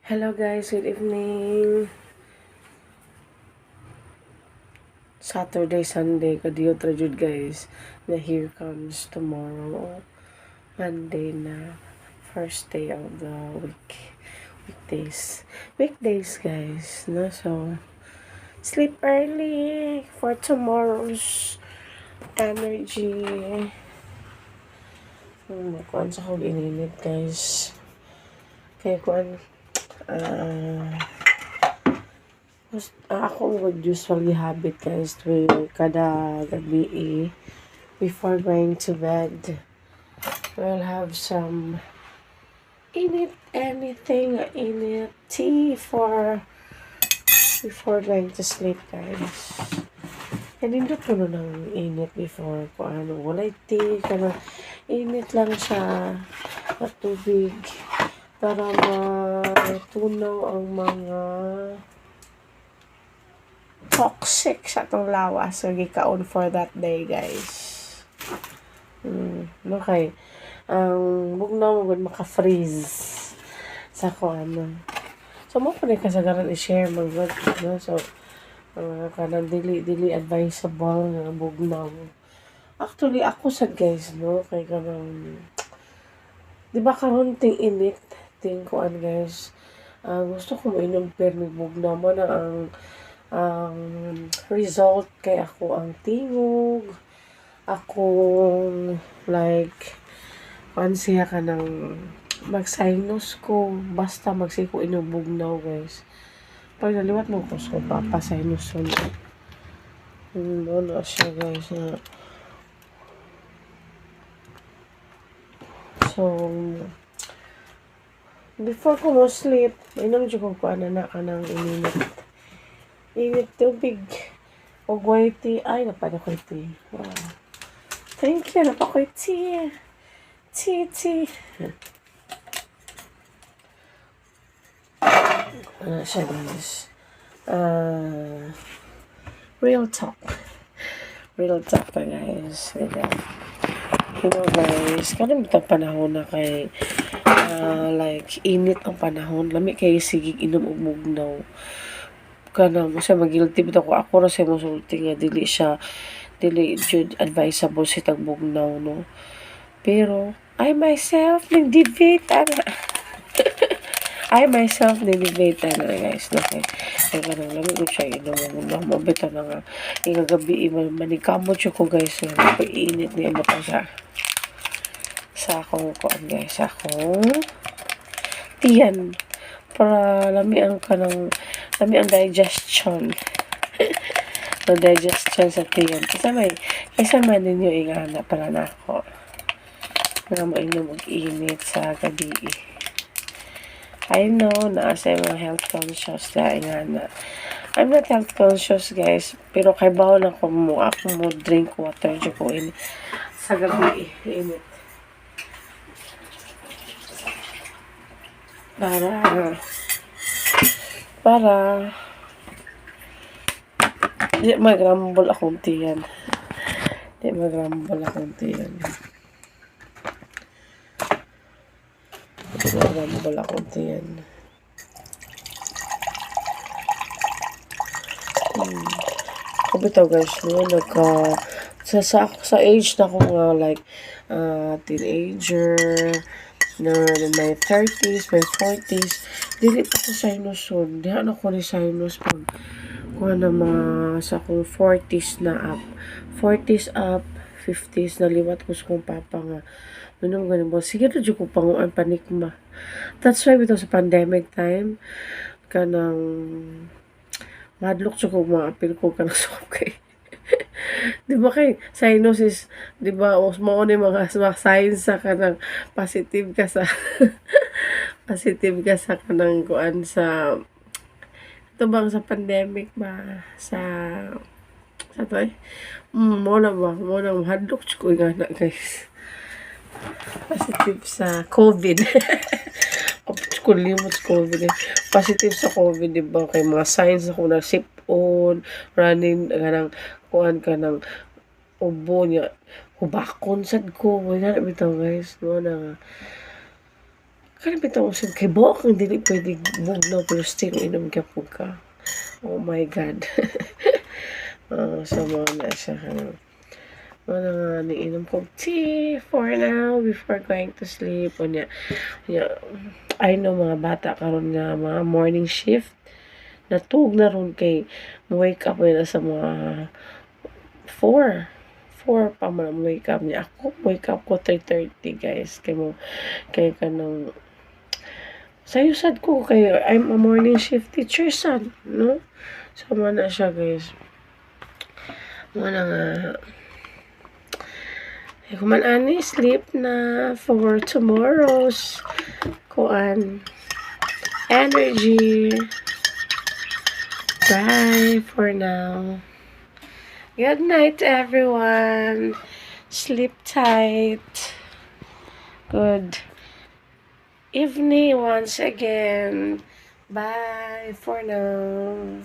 Hello guys, good evening. Saturday, Sunday, kadiyot ra jud guys. Na here comes tomorrow. Monday na. First day of the week. Weekdays. Weekdays guys. No? So, sleep early for tomorrow's energy. Kuan sa kong ininit guys. Kaya kuan ako would usually habit guys to kada gabi before going to bed. We'll have some init tea before going to sleep guys. Nindot ko nun ng init before ko walay tea, kana init lang siya at tubig para matunaw ang mga toxic sa atong lawas. So, gikaon for that day, guys. Okay. Ang bugnaw mo maka-freeze sa ko So, mo pa rin kasagaran i-share mo good. No? So, kanang dili advisable nga bugnaw. Actually, ako sad guys, no? Kay kanang di ba karon ting init, ting kuan guys. Gusto ko mainom permi bugnaw mo na ang result kay ako ang tingog, akong like siya ka ng mag-sinus ko basta magsiko inubugnaw guys. Pag naliwat mo ko papasinus so na siya guys na. So before ko mo sleep inom dyan ko na kanang init tubig o white tea. Ay, napano ko tea. Wow. Thank you. Napakoy tea. Tea. Siya guys. Real talk. Real talk pa guys. You know guys, kanang bitang panahon na kay like init ang panahon. Lami kay sigig inom og mugnaw. Kana mo siya mag-guilty bitaw ko ako ra sa mosulti nga dili jud advisable si tagbugnaw no. Pero I myself nag-debate guys no kay kanang lami ko siya inom mo bitaw na nga igagabi manikamot siya ko guys nga init ni mo pa siya sa akong kuan guys akong tiyan para lami ang digestion. No digestion sa tiyan. Kasi man ninyo ingana pala na ako. Nga mainom mag-init sa gabi. I know na sa mga health conscious na ingana. I'm not health conscious guys. Pero kay bawal ako mo drink water dyan ko sa gabi. Init. Para di mag-rumble akong tiyan. Kabitaw guys, no, sa age na ko nga like teenager na my 30s, my 40s, dili pa ko sinusod. Diha na ko ni sinus pag kuha na mga sa akong 40s na up. 40s up, 50s na liwat ko sa kong papa nga. Nung ganun ba, sige na dyan ko panguan panikma. That's why bitaw sa pandemic time, kanang madlock siya ko mga apil ko kanang sukap kay. Di ba kay sinuses, di ba mao ni mga signs sa kanang positive ka sa kanang kuan sa ito bang sa pandemic ba sa to mo na hadlok ko nga na guys positive sa COVID. Kung limot sa COVID positive sa COVID di ba kay mga signs ako na sip-on running kanang kuan ka ng ubo niya hubakon sad ko wala na bitaw guys no na Kana bitaw usab kay buok ang dili pwede bugnaw pero still inom ka po ka. Oh my God. So mo na siya. Wala nga niinom ko tea for now before going to sleep. Unya, I know mga bata karon nga mga morning shift. Natug na ron kay wake up na sa mga 4. 4 pa man wake up niya. Ako, wake up ko 3:30 guys. Kay kanang sayo sad ko kay I'm a morning shift teacher sad, no? So man na siya guys. Wala nga kuman ani sleep na for tomorrow's kuan energy. Bye for now. Good night, everyone. Sleep tight. Good evening once again. Bye for now.